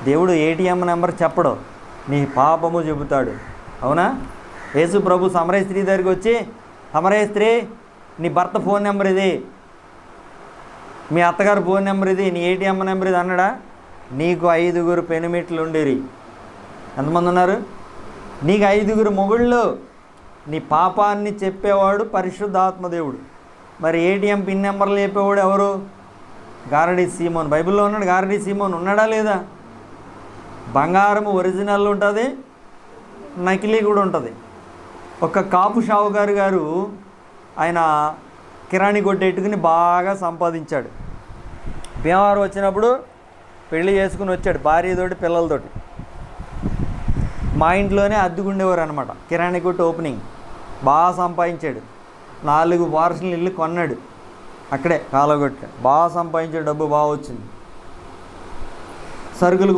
దేవుడు ATM number చెప్పడు, నీ పాపము చెబుతాడు. అవునా? యేసు ప్రభు సమరయ స్త్రీ దగ్గరికి వచ్చి, సమరయ స్త్రీ, నీ భర్త ఫోన్ నెంబర్ ఇది, మీ అత్తగారు ఫోన్ నెంబర్ ఇది, నీ ఏటీఎం నెంబర్ ఇది అన్నాడా? నీకు 5 పెనిమిట్లు ఉండేరి. ఎంతమంది ఉన్నారు? నీకు 5 మొగుళ్ళు. నీ పాపాన్ని చెప్పేవాడు పరిశుద్ధాత్మదేవుడు. మరి ఏటీఎం పిన్ నెంబర్లు చెప్పేవాడు ఎవరు? గారడీ సీమోన్. బైబిల్లో ఉన్నాడు గారడీ సీమోన్. ఉన్నాడా లేదా? బంగారం ఒరిజినల్ ఉంటుంది, నకిలీ కూడా ఉంటుంది. ఒక కాపు షావుకారు గారు ఆయన కిరాణి కొట్టేట్టుకుని బాగా సంపాదించాడు. భీమవరం వచ్చినప్పుడు పెళ్లి చేసుకుని వచ్చాడు భార్యతోటి, పిల్లలతోటి. మా ఇంట్లోనే అద్దెకుండేవారు అనమాట. కిరాణి కొట్టు ఓపెనింగ్. బాగా సంపాదించాడు. 4 వార్షన్లు ఇల్లు కొన్నాడు అక్కడే కాలగొట్ట. బాగా సంపాదించాడు, డబ్బు బాగా వచ్చింది. సరుకులు